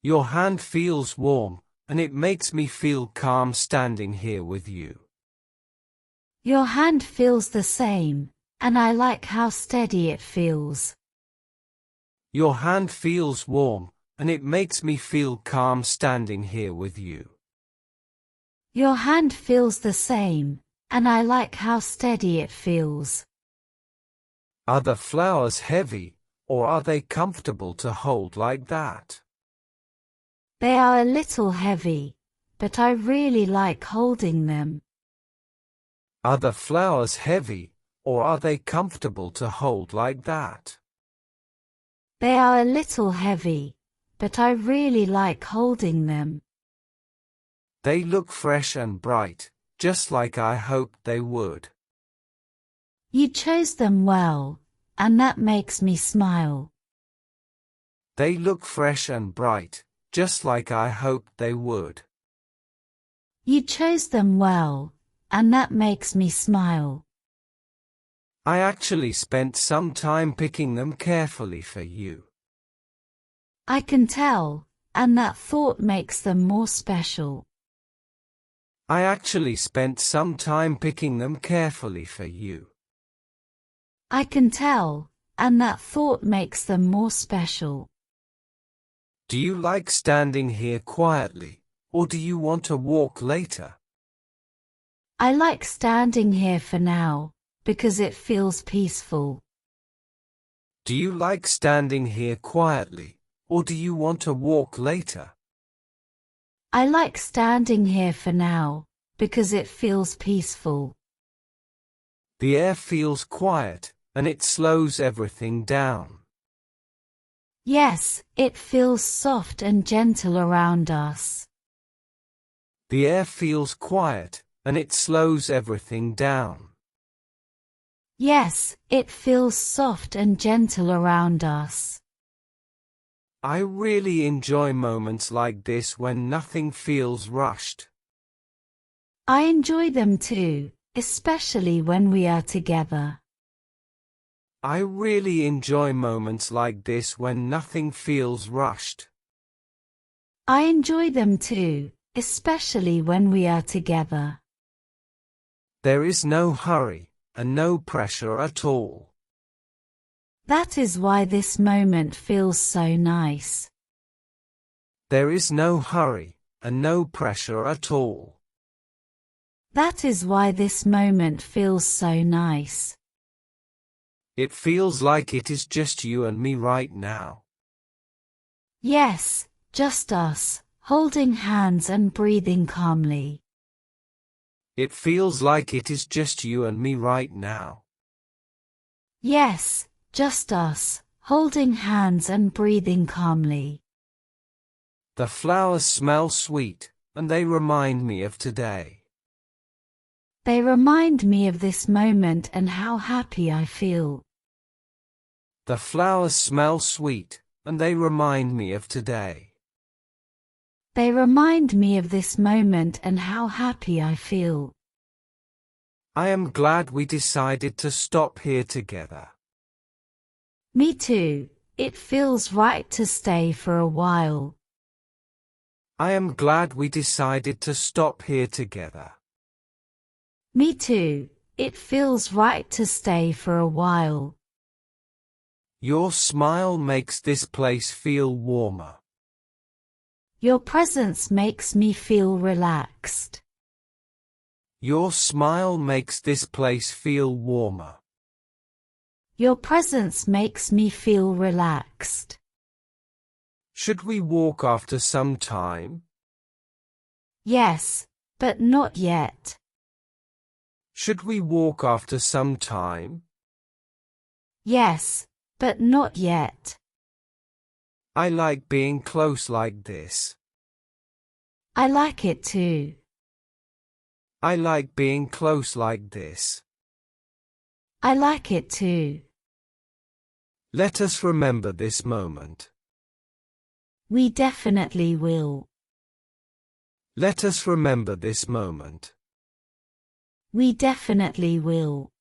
Your hand feels warm, and it makes me feel calm standing here with you. Your hand feels the same, and I like how steady it feels. Your hand feels warm, and it makes me feel calm standing here with you. Your hand feels the same, and I like how steady it feels. Are the flowers heavy, or are they comfortable to hold like that? They are a little heavy, but I really like holding them. Are the flowers heavy, or are they comfortable to hold like that? They are a little heavy, but I really like holding them. They look fresh and bright, just like I hoped they would. You chose them well, and that makes me smile. They look fresh and bright, just like I hoped they would. You chose them well, and that makes me smile. I actually spent some time picking them carefully for you. I can tell, and that thought makes them more special. I actually spent some time picking them carefully for you. I can tell, and that thought makes them more special. Do you like standing here quietly, or do you want to walk later? I like standing here for now, because it feels peaceful. Do you like standing here quietly, or do you want to walk later? I like standing here for now, because it feels peaceful. The air feels quiet, and it slows everything down. Yes, it feels soft and gentle around us. The air feels quiet, and it slows everything down. Yes, it feels soft and gentle around us. I really enjoy moments like this when nothing feels rushed. I enjoy them too, especially when we are together. I really enjoy moments like this when nothing feels rushed. I enjoy them too, especially when we are together. There is no hurry, and no pressure at all. That is why this moment feels so nice. There is no hurry, and no pressure at all. That is why this moment feels so nice. It feels like it is just you and me right now. Yes, just us, holding hands and breathing calmly. It feels like it is just you and me right now. Yes, just us, holding hands and breathing calmly. The flowers smell sweet, and they remind me of today. They remind me of this moment and how happy I feel. The flowers smell sweet, and they remind me of today. They remind me of this moment and how happy I feel. I am glad we decided to stop here together. Me too, it feels right to stay for a while. I am glad we decided to stop here together. Me too, it feels right to stay for a while. Your smile makes this place feel warmer. Your presence makes me feel relaxed. Your smile makes this place feel warmer. Your presence makes me feel relaxed. Should we walk after some time? Yes, but not yet. Should we walk after some time? Yes, but not yet. I like being close like this. I like it too. I like being close like this. I like it too. Let us remember this moment. We definitely will. Let us remember this moment. We definitely will.